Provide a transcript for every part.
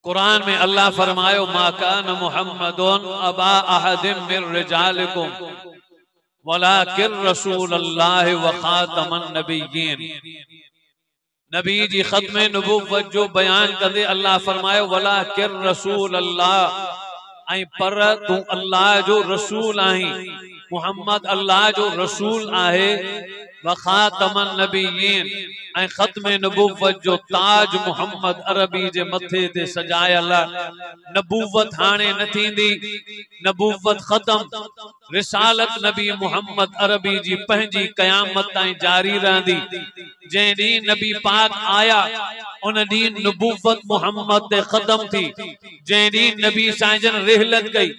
कुरान में अल्लाह फरमायो मा कान मुहम्मदुन अबा अहदिम मिर रिजालिकुम वलाकिन रसूलुल्लाह व खातमन नबिय्यीन। नबी जी खत्म नबुव्वत जो बयान कंदे अल्लाह फरमायो वलाकिन रसूलुल्लाह, ऐं पर तू अल्लाह जो रसूल आहीं, मुहम्मद अल्लाह जो रसूल आहे। व खातमन नबिय्यीन, ऐं खत्म नबुव्वत जो ताज मुहम्मद अरबी जे मथे ते सजायल। नबुव्वत हाणे न थींदी, नबुव्वत खत्म, रिसालत नबी मुहम्मद अरबी जी पंहिंजी क़यामत ताईं जारी रहंदी। जंहिं ॾींहुं नबी पाक आया उन ॾींहुं नबुव्वत मुहम्मद ते खत्म थी। जंहिं ॾींहुं नबी साईं रिहलत कई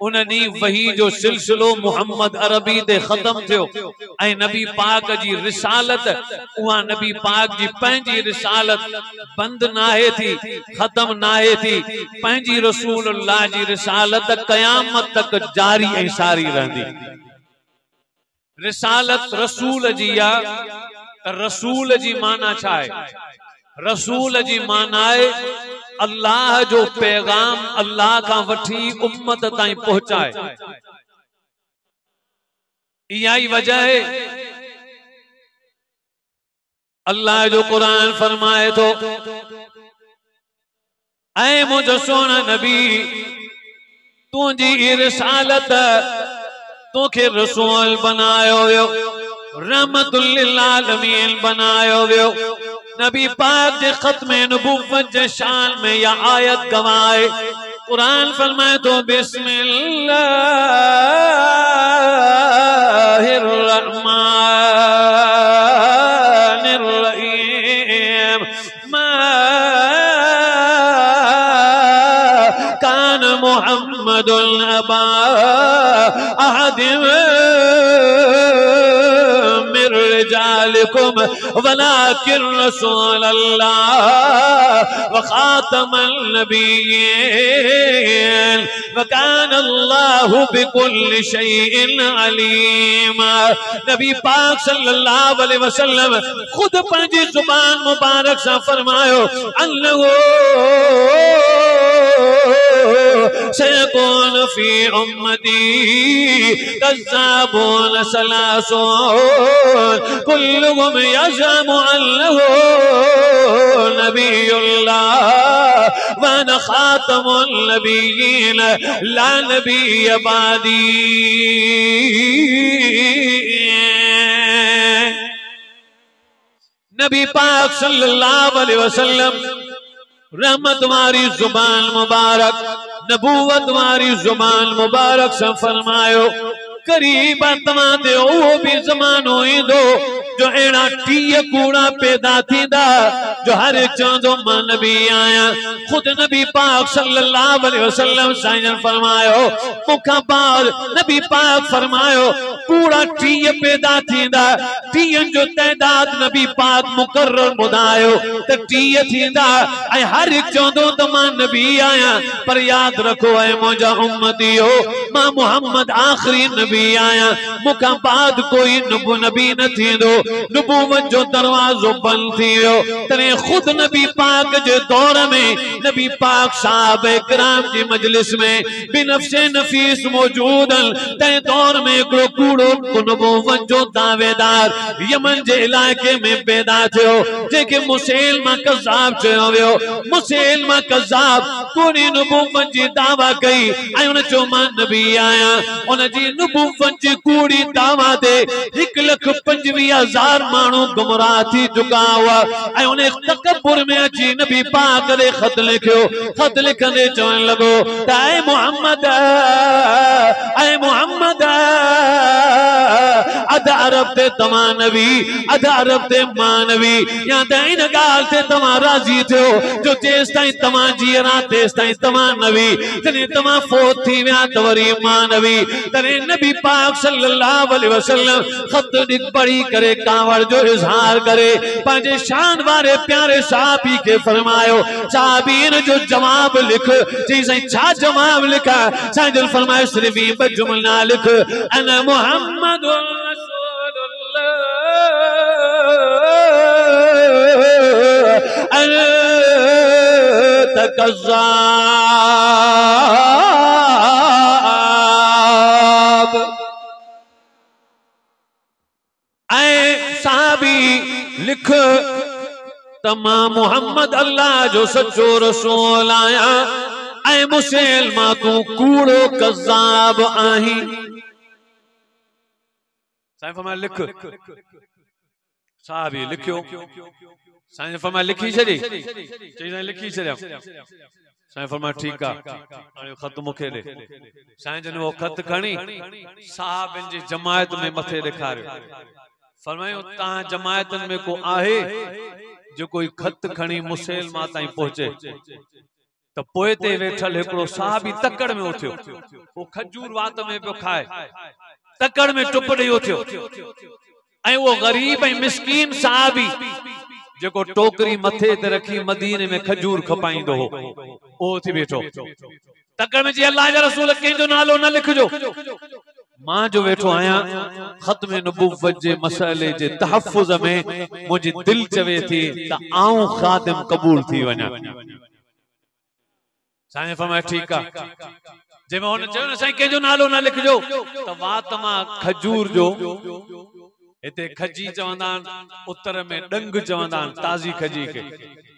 उन ॾींहुं वही जो सिलसिलो मुहम्मद अरबी ते खत्म थियो। ऐं नबी पाक जी रिसालत उहा नबी पाक जी पंहिंजी रिसालत बंद नाहे थी, खत्म नाहे थी। पंहिंजी रसूलुल्लाह जी रिसालत क़यामत तक जारी ऐं सारी रहंदी। रिसालत रसूल जी आहे। रसूल जी माना छा आहे? रसूल जी माना आहे अल्लाह जो पैगाम अल्लाह का वठी उम्मत ताईं पहुंचाए। इहा ही वजह है अल्लाह जो कुरान फरमाए तो ऐ मुझ सोना नबी तुझी रिसालत तोखे रसूल बनायो वियो, रहमतुल लिल आलमीन बनायो वियो। नबी पाक जे खत्म नबुव्वत जे शान में या आयत गवाए। कुरान फरमाए तो बिस्मिल्लाहिर रहमानिर रहीम। मा कान मुहम्मदुन अबा अहदिम मिर रिजालिकुम वलाकिन रसूलल्लाह व खातमन नबिय्यीन व कान अल्लाहु बिकुल्लि शैइन अलीम। नबी पाक सल्लल्लाहु अलैहि वसल्लम खुद पंहिंजी जुबान मुबारक से फरमायो अन्नहु सयकून फी उम्मती कज़्ज़ाबून सलासून कुल्लुहुम यज़अमु अन्नहु नबियुल्लाह व अना खातमुन नबिय्यीन ला नबिय्य बादी। नबी पाक सल्लल्लाहु अलैहि वसल्लम रहमत वारी जुबान मुबारक, नबूवत वारी जुबान मुबारक से फरमायो करीब तमां ते उहो भी ज़मानो ईंदो जो अहिड़ा 30 कूड़ा पैदा थींदा जो हर एक चवंदो मां नबी आहियां। खुद नबी पाक सल्लल्लाहु अलैहि वसल्लम साईं फरमायो मुखां बाद नबी पाक फरमायो कूड़ा 30 पैदा थींदा, 30 जो तइदाद नबी पाक मुकर्रर ॿुधायो त 30 थींदा ऐं हर एक चवंदो त मां नबी आहियां। पर याद रखो ऐ मुंहिंजा उम्मतियो मां मुहम्मद आखिरी नबी आहियां, मुखां बाद कोई नबी न थींदो। नबूवत जो दरवाजो बंद थी वियो। तॾहिं खुद नबी पाक जे दौर में नबी पाक साहब किराम जी मजलिस में बिनफ्से नफीस मौजूद तंहिं दौर में हिकिड़ो कूड़ो नबूवत जो दावेदार यमन जे इलाइक़े में पैदा थियो जेके मुसैलिमा कज़्ज़ाब चयो वियो। मुसैलिमा कज़्ज़ाब पूरी नबूवत जी दावा कई ऐं उन चयो मां नबी आहियां। उन जी नबूवत जी कूड़ी दावा ते 1,25,000 माण्हू गुमराह थी चुका हुआ ऐं उन तकब्बुर में अची नबी पाक खे ख़त लिखियो। ख़त लिखंदे चवण लॻो त ऐ मुहम्मद अध अरब ते तव्हां नबी, अध अरब ते मां नबी, या त इन ॻाल्हि ते तव्हां राज़ी थियो जो जेसि ताईं तव्हां जीअरा तेसि ताईं तव्हां नबी, जॾहिं तव्हां फोत थी विया त वरी मां नबी। तॾहिं नबी पाक सल्लल्लाहु अलैहि वसल्लम ख़त पढ़ी करे कांवड़ जो इज़हार करे पंहिंजे शान वारे प्यारे साहबी खे फरमायो साहबीन जो जवाब लिख। चई साईं छा जवाब लिखा? साईं फरमायो सिर्फ़ ई 2 जुमला लिख अना मुहम्मदुर रसूलुल्लाह कज़्ज़ाब। ऐ साहबी लिख तमा मोहम्मद अल्लाह जो सच्चो रसूल आया। ऐ मुसलमान तू कूड़ो कज़्ज़ाब आही। साईं फरमाया लिख। साहबी लिखियो। साईं फरमाया लिखी छड़ी। चई लिखी छड़िया। साईं फरमाया ठीक आ, खत मुखे दे। साईं जन वो खत खणी साहबन जी जमायत में मथे ॾेखारियो। फरमायो ता जमायतन में को आहे जो कोई खत खणी मुसलमान ताईं पहुचे। तो पोए ते वेठल हिकड़ो साहबी तकड़ में उथियो। वो खजूर वात में पियो खाए, तकड़ में टुप ॾेई उथियो। ऐं वो गरीब ऐं मिस्कीन साहबी जेको टोकरी मथे ते रखी मदीने में खजूर खपाईंदो हो, ओ थी बैठो तकड़ में। जी अल्लाह जा रसूल कंहिंजो नालो न लिखजो, मां जो वेठो आया खत्म नबुव्वत जे मसले जे तहफ़्फ़ुज़ में मुझी दिल चवे थी त आऊं खादिम कबूल थी वञा। साईं फरमाया ठीक आ। जे मैं हुन चयो न साईं कंहिंजो नालो न लिखजो त वात मां खजूर जो इते खजी चवंदा उत्तर में डंग चवंदा ताज़ी खजी के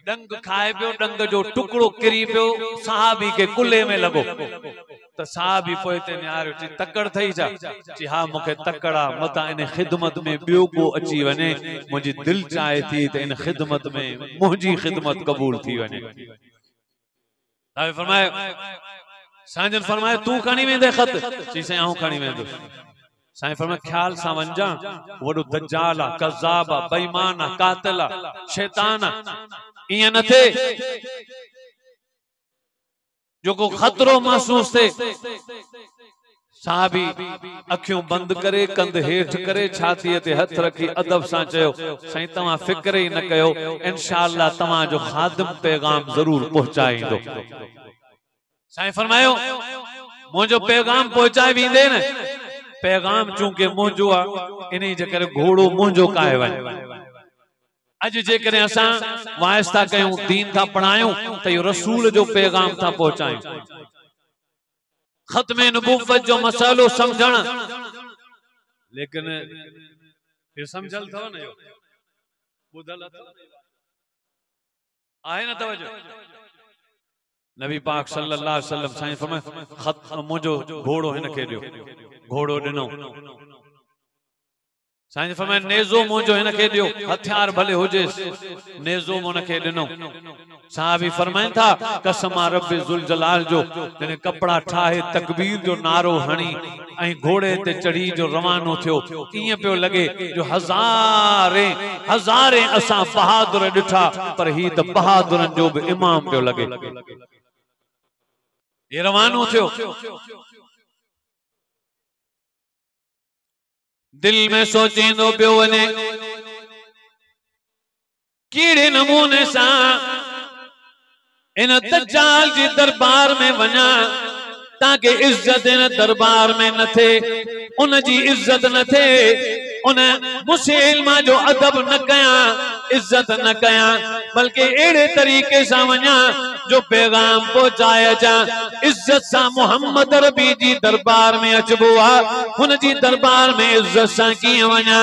डंग खाए पियो। डंग जो टुकड़ो किरी पियो साहबी के कुल्ले में लगो। तो साहबी पोए ते निहारियो ची तकड़ थई छा? ची हा मुखे तकड़ा मता इन खिदमत में बियो को अची वने। मुझी दिल चाहे थी त इन खिदमत में मुझी खिदमत कबूल थी वने। साहब फरमाए साजन फरमाए तू खणी वेंदे खत? ची से आऊं खणी वेंदो। साईं फरमाए ख्याल सां वंजा, वडो दज्जाल आ, कज़्ज़ाब आ, बेईमान आ, कातिल आ, शैतान आ। इया न थे जो को खतरो महसूस थे। साहबी अखियों बंद करे कंध हेठ करे छाती ते हथ रखी अदब सां चयो साईं तवा फिक्र ही न कयो, इंशाअल्लाह तवा जो खादिम पैगाम जरूर पहुंचाईंदो। साईं फरमायो मुझो पैगाम पहुंचाए वींदे न। पैगाम चूंकि मुझो आ इन्हीं जे करे घोड़ो मुझो काए वन। अज जे करे असा वास्ता कयूं दीन था पढ़ायूं त यो रसूल जो पैगाम था पहुंचायूं। खत्म नबुव्वत जो मसलो समझण, लेकिन ये समझल थो न यो बुधल आहे न तवजो। नबी पाक सल्लल्लाहु अलैहि वसल्लम साईं फरमाए खत मुझो घोड़ो हिन खे दियो। घोड़ो दिनो। साईं फरमाए नेज़ो मुझो हिन खे दियो, हथियार भले हुजे नेज़ो मुन खे दिनो। साहबी फरमाइन था कसम रब्बे ज़ुल जलाल जो जने कपड़ा ठाहे तकबीर जो नारो हणी ऐं घोड़े ते चढ़ी जो रवानो थियो। इएं पियो लगे जो हज़ारे हज़ारे असां बहादुर ॾिठा पर ही त बहादुरन जो भी इमाम पियो लगे। ये रवानो थियो। दिल में सोचींदो पियो वने कीड़े नमूने सां इन दज्जाल जी दरबार में वना ताकि इज्जत इन दरबार में न थे, उन जी इज्जत न थे, उन मुसलमान जो अदब न कया, इज्जत न कया, बल्कि एड़े तरीके से वना जो पैगाम पहुंचाया जा। इज्जत सा मोहम्मद रबी जी दरबार में अचबो आ, हुन जी दरबार में इज्जत सा किए वना।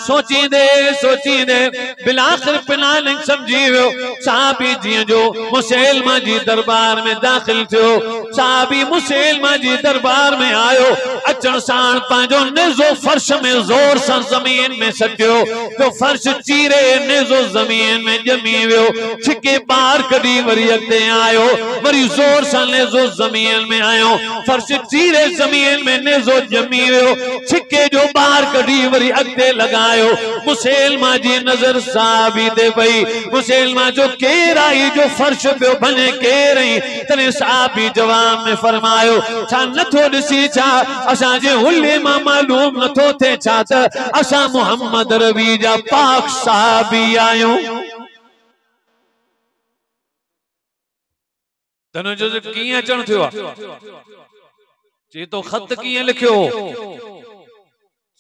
सोचींदे सोचींदे बिलाखिर प्लानिंग समझी वियो। साहबी जी जो मुसलमान जी दरबार में दाखिल थियो। साहबी मुसलमान जी दरबार में आयो। अचण साण पांजो नेज़ो फर्श में जोर सा जमीन में सटियो तो फर्श चीरे नेज़ो जमीन में जमी वियो। छिके बाहर कड़ी वरी अॻिते आयो, वरी जोर सा नेज़ो जमीन में आयो, फर्श चीरे जमीन में नेज़ो जमी वियो। छिके जो बाहर कड़ी वरी अॻिते लगायो। मुसलमान जी नजर साहबी ते पई। मुसलमान जो केर आई जो फर्श पियो भने केर आई। तने साहबी जवाब में फरमायो छा नथो ॾिसी छा असां जे हुल्ले मां मालूम नथो थे छा त असां मोहम्मद रबी जा पाक साहबी आयूं। तने जो कीअं अचण थियो आहे? चई तो खत कीअं लिखियो?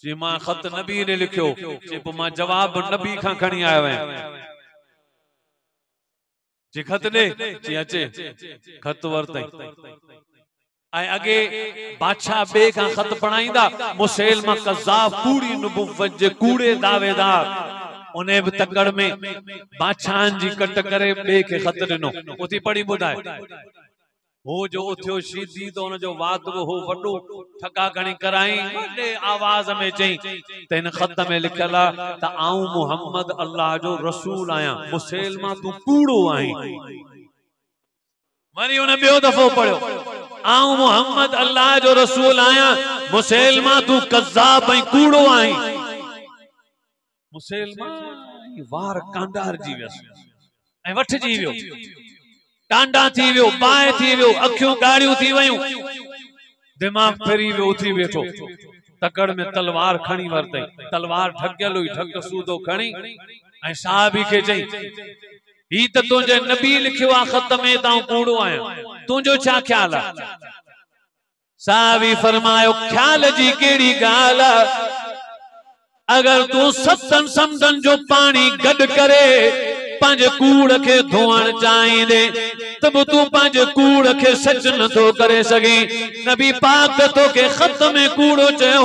जी मां खत नबी ने लिखियो। चई पोइ मां जवाब नबी खां खणी आयो आहियां। जी खत दे जी अचे खत वरतई ऐं अगे बादशाह बे का खत पढ़ाईंदा मुसैलमा कज़्ज़ाब कूड़ी नुबुव्वत जे कूड़े दावेदार उन्हें भी तकड़ में बादशाह जी कट करे बे के खत दिनो उथी पढ़ी बुधाए हो जो उथियो शीदी तो उन जो वाद हो वडो ठका घणी कराई वडे आवाज में चई त इन खत में लिखल त आऊं मोहम्मद अल्लाह जो रसूल आया मुसैलमा तू कूड़ो आई वरी उन बियो दफो पढ़ियो आऊं मोहम्मद अल्लाह जो रसूल आया मुसैलमा तू कज़्ज़ाब ऐं कूड़ो आई मुसैलमा वार कांडार जी वियस ऐं वठजी वियो टांडा थी वियो बाय थी वियो अखियूं गाड़ियूं थी वयूं दिमाग फेरी वियो उथी वेठो तकड़ में तलवार खणी वरतई तलवार ढकियल हुई ढक सूदो खणी ऐं साहबी खे चई ही त तुंहिंजे नबी लिखियो आ खत में तां कूड़ो आया तुंहिंजो छा ख्याल आहे साहबी फरमायो ख्याल जी केड़ी गाल अगर तू सतन समदन जो पानी गड करे पंज कूड़ के धोअण चाहींदे तब तू पंज कूड़ के सच न तो करे सगी नबी पाक तो के खत में कूड़ो चयो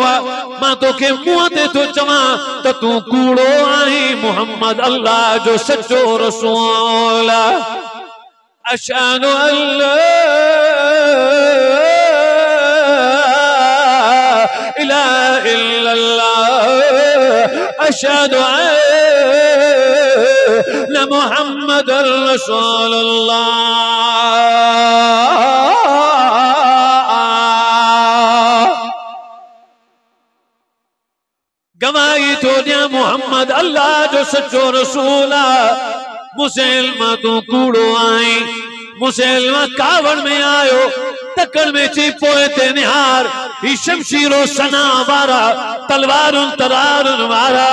मां तो के मुंह ते तो चवा त तू कूड़ो आई मोहम्मद अल्लाह जो सच्चो रसूल अशहदु अल्ला इलाहा इल्लल्लाह अशहदु अन्ना मुहम्मदुर रसूलुल्लाह गवाही तो दिया मोहम्मद अल्लाह जो सच्चो रसूल मुसैलमा तू कूड़ो आई मुसैलमा कावड़ में आयो तकड़ में ची पोए ते निहार ही शमशीरो सना वारा तलवारुन तरारुन वारा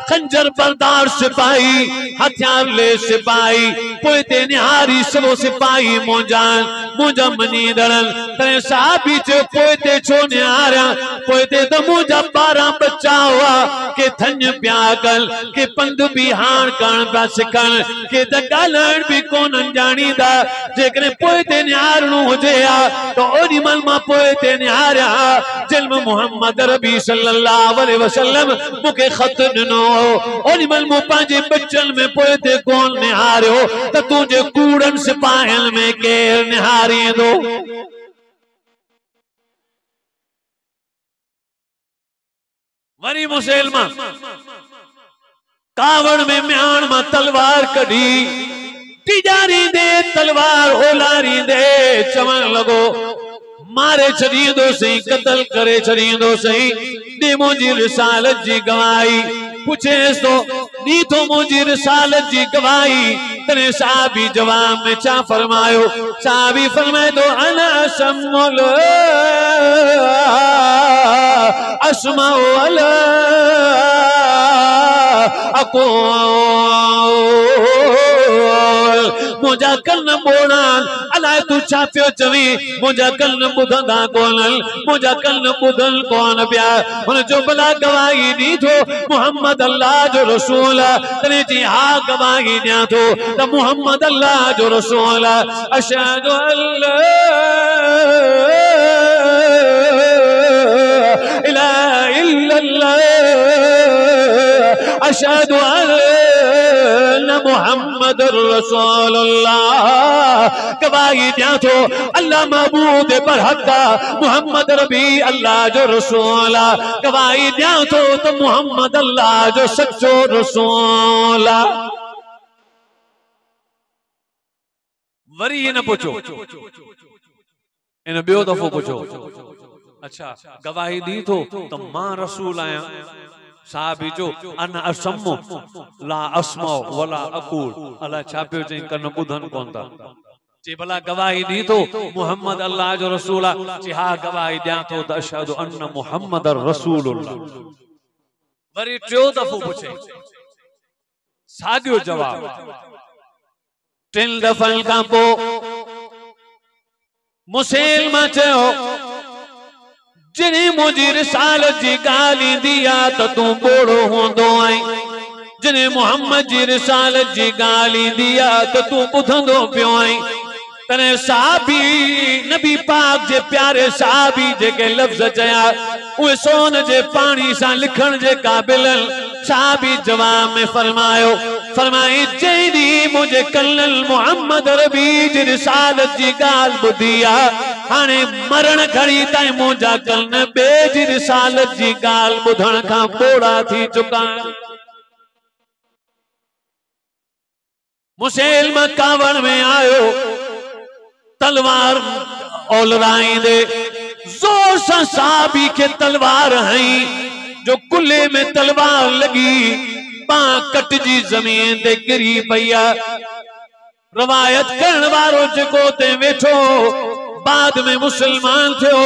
खंजर बरदार सिपाही हथियार ले सिपाही पोए ते निहारी सबो सिपाही मुंजा मनी दड़न तने साहबी चे पोए ते छो निहारा पोए ते तो मुंजा 12 बच्चा हुआ के थन प्यागल के पंध भी हाण करण पा सिखण के त गालण भी कोन जानी दा जेकरे पोए ते निहारणो हुजे आ तो ओडी मल मा पोए ते निहारा जन्म मोहम्मद रबी सल्लल्लाहु अलैहि वसल्लम मुके खत दिनो ओडी मल मो पांजे बच्चन में पोए ते कोन निहारियो त तुझे कूड़न सिपाहिन में केर निहारी दो वरी मुसैलमा कावड़ में म्यान मा तलवार कढ़ी तिजारी दे तलवार ओलारी दे चवण लगो मारे छड़ींदो सही कत्ल करे छड़ींदो सही दे मुंहिंजी रिसालत जी गवाही पुछेस तो नी तो मुंहिंजी रिसालत जी गवाही तने साहबी जवाब में छा फरमायो साहबी फरमाए तो अना शम्मुल अस्माउ अला अको मुझा कल बोड़ान अलाए तू छा पियो चवी मुझा कल बुधंदा कोनल मुझा कल बुधल कोन पिया हुन जो भला गवाही दी थो मोहम्मद अल्लाह जो रसूल तने जी हा गवाही दिया थो त मोहम्मद अल्लाह जो रसूल अशहदु अल्ला इलाहा इल्लल्लाह अशहदु अन्ना मुहम्मदुर रसूलुल्लाह गवाही दिया तो अल्लाह महबूब पर हक़ मोहम्मद रबी अल्लाह जो रसूल गवाही दिया तो मोहम्मद अल्लाह जो सच्चो रसूल वरी ये न पूछो इन बियो दफो पूछो अच्छा गवाही दी तो मां रसूल आया साहबी जो अन असमो ला अस्मो वला अकूल अला छापियो चई कन बुधन कोन था चे भला गवाही दी तो मोहम्मद अल्लाह जो रसूल चे हा गवाही दिया तो अशहदु अन्न मुहम्मदर रसूलुल्लाह वरी टियो दफो पूछे सादियो जवाब 3 दफन का पो मुसैलमा चयो जिनी मुझी रिसालत जी गाली दिया तो तू बोड़ो होंदो आई जिन्हें मोहम्मद जी रिसालत जी गाली दिया तो तू ॿुधंदो पियो आई। तने साहबी नबी पाक जे प्यारे साहबी जेके लफ्ज़ चया उहे सोन जे पानी सां लिखण जे क़ाबिल। साहबी जवाब में फरमाई जैदी मुझे कल्ल मोहम्मद रबी जी रिसालत जी गाल ॿुधी आहे हाणे मरण घड़ी ताईं मुंहिंजा कल्ल बे जी रिसालत जी गाल ॿुधण खां पोड़ा थी चुका। मुसलमान कावड़ में आयो तलवार ओलराईंदे जोर सां साहबी के तलवार हई जो कुल्ले में तलवार लगी बां कटजी जमीन ते गिरी पई आ। रवायत करण वारो जेको ते वेठो बाद में मुसलमान थियो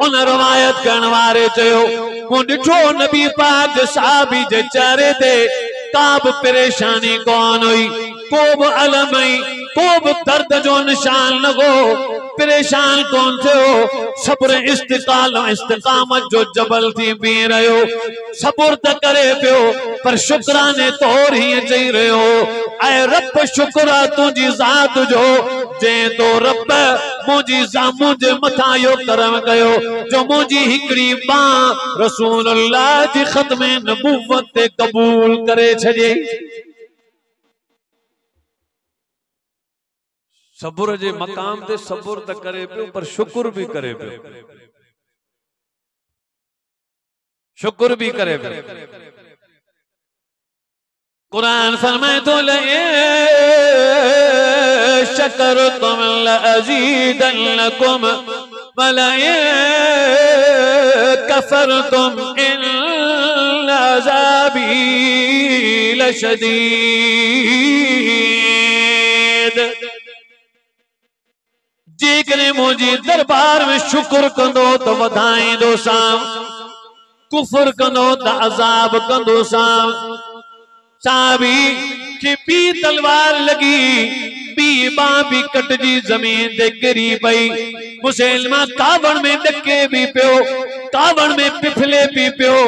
उन रवायत करण वारे चयो मूं ॾिठो नबी पाक जे साहबी जे चेहरे ते का बि परेशानी कोन हुई, को बि अलम हुई, को बि दर्द जो निशान न हो, परेशान कोन थियो। सब्र इस्तिकामत जो जबल थी बीह रहियो, सब्र त करे पियो पर शुक्राने तौर ही चई रहियो ऐ रब शुक्र आहे तुंहिंजी ज़ात जो जंहिं तो रब मुंहिंजे मथां इहो करम कयो जो मुंहिंजी हिकिड़ी बां रसूलुल्लाह जी ख़त्म नबुव्वत ते क़बूल करे छॾे। सब्र जे मकाम ते सब्र त करे पियो पर शुक्र भी करे पियो, शुक्र भी करे पियो। कुरान फरमाए तो शकरतुम लअज़ीदन्नकुम वलइन कफरतुम इन अज़ाबी लशदीद। जेकरे मुझी दरबार में शुक्र कंदो तो वधाईंदो सां, कुफर कंदो तो अजाब कंदो सां। साहबी की बी तलवार लगी, बी बां भी कटजी जमीन ते गिरी पई। मुसलमान कावड़ में डके भी पियो, कावड़ में पिफले भी पियो,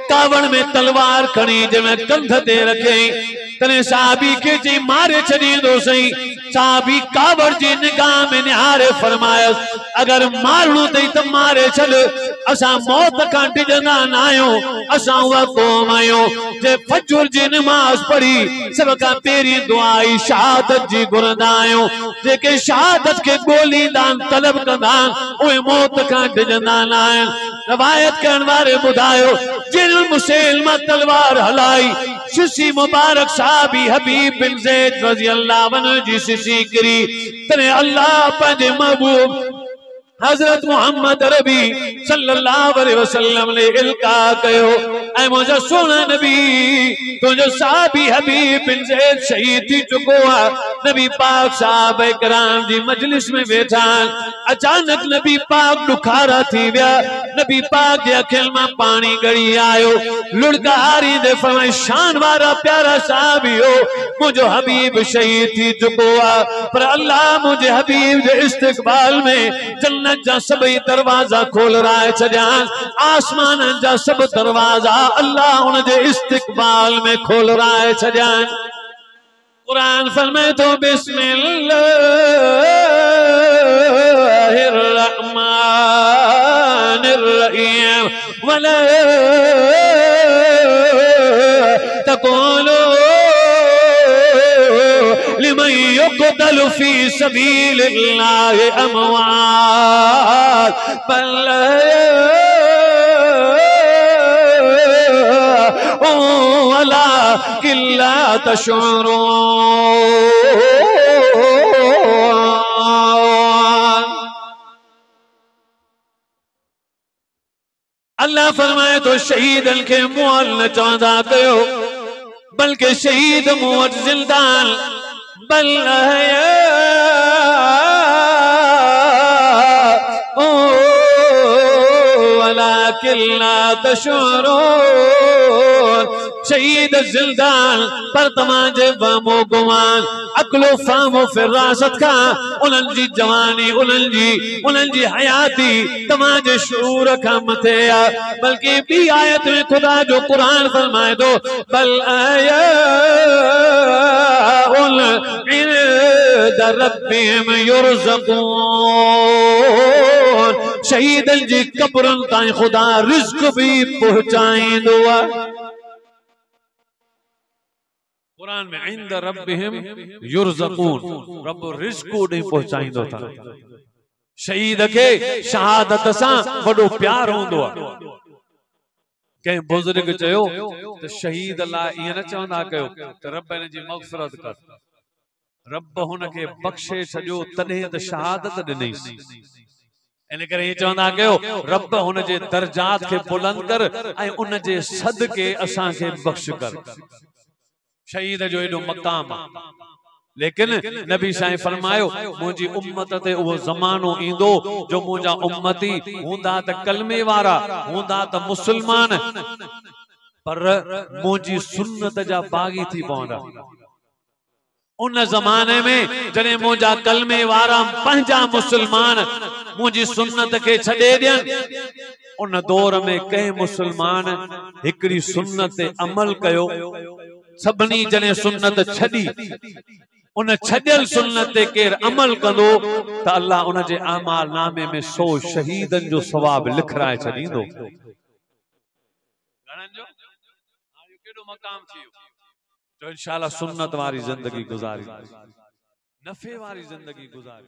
कावड़ में तलवार खणी जमे कंध ते रखे तने साहबी के जी मारे छॾींदो सही। साहबी कावड़ जी निगाह में निहारे फरमायस अगर मारणो तई त मारे छॾ, असां मौत खां डिॼंदा न आहियूं, असां उहा क़ौम आहियूं जे फजर जी नमाज़ पढ़ी सब खां पहिरीं दुआ शहादत जी घुरंदा आहियूं। जेके शहादत के ॻोल्हींदा तलब कंदा उहे मौत खां डिॼंदा न आहिनि। रवायत करण वारे ॿुधायो जिन मुसलमान तलवार हलाई शिशी मुबारक साहबी हबीब बिन ज़ैद रज़ी अल्लाह अन्हु जी शिशी गिरी तने अल्लाह पंहिंजे महबूब हजरत मोहम्मद रबी सल्लल्लाहु अलैहि वसल्लम ने इल्का कयो ऐ मुझे सोना नबी तुझो साहबी हबीब बिन ज़ैद शहीद थी चुको है। नबी पाक साहब इकराम जी मजलिस में बैठा, अचानक नबी पाक दुखारा थी विया। नबी पाक जे अखियुनि मां पानी गड़ी आयो, लुड़कारी दे फरमाई शान वारा प्यारा साहबियो मुझो हबीब शहीद थी चुको है पर अल्लाह मुझे हबीब जे इस्तकबाल में जन्नत जा सभी दरवाजा खोल रहा है छजान, आसमान जा सब दरवाजा अल्लाह उनके इस्तकबाल में खोल रहा है छजान। कुरान फरमाए तो बिस्मिल्लाहिर्रहमानिर्रहीम वला तक़ूलू लिमन युक़तलु फी सबीलिल्लाहि अमवात बल वलाकिन ला तशऊरून। अल्लाह फरमाए तो शहीदन के मुअल न चवंदा कयो बल्कि शहीद मूं वटि ज़िंदान बल वलाकिन ला तशऊरून। शहीद जिंदान पर तमाजे वमो गुमान अकलो फामो फिरासत का उन्हनि जी जवानी उन्हनि जी हयाती तमाजे शूर का मथे आ बल्कि बी आयत में खुदा जो कुरान फरमाए दो बल आया उन इंद रब्बिहिम युरज़क़ून शहीदन जी कब्रन ताईं खुदा रिज़्क़ भी पहुंचाईंदो आहे। कुरान में इंद रब्बिहिम युरज़क़ून रब रिज़्क़ ॾे पहुंचाईंदो था। शहीद के शहादत सां वॾो प्यार हूंदो आहे। कंहिं बुज़ुर्ग चयो त शहीद लाइ ईअं न चवंदा कयो त रब हिन जी मग़फ़िरत कर, रब हुनखे बख़्शे छॾियो तॾहिं त शहादत ॾिनईसि। इन करे हीअं चवंदा कयो रब हुन जे दर्जात खे बुलंद कर ऐं उन जे सदके असांखे बख़्श कर। शहीद जो एडो मकाम आहे। लेकिन नबी साईं फरमायो मुंहिंजी उम्मत ते उहो ज़मानो ईंदो जो मुंहिंजा उम्मती हूंदा त कलमे वारा हूंदा त मुसलमान पर मुंहिंजी सुन्नत जा बागी थी पवंदा। उन ज़माने में जॾहिं मुंहिंजा कलमे वारा पंहिंजा मुसलमान मुंहिंजी सुन्नत खे छॾे ॾियनि उन दौर में कंहिं मुसलमान हिकिड़ी सुन्नत ते अमल कयो सभिनी जने सुन्नत छॾी उन छॾियल सुन्नत ते केर अमल कंदो त अल्लाह उन जे आमाल नामे में 100 शहीदन जो सवाब लिखराए छॾींदो। घणनि जो केॾो मक़ाम थी वियो जो इंशाअल्लाह सुन्नत वारी जिंदगी गुज़ारी नफ़े वारी जिंदगी गुज़ारी।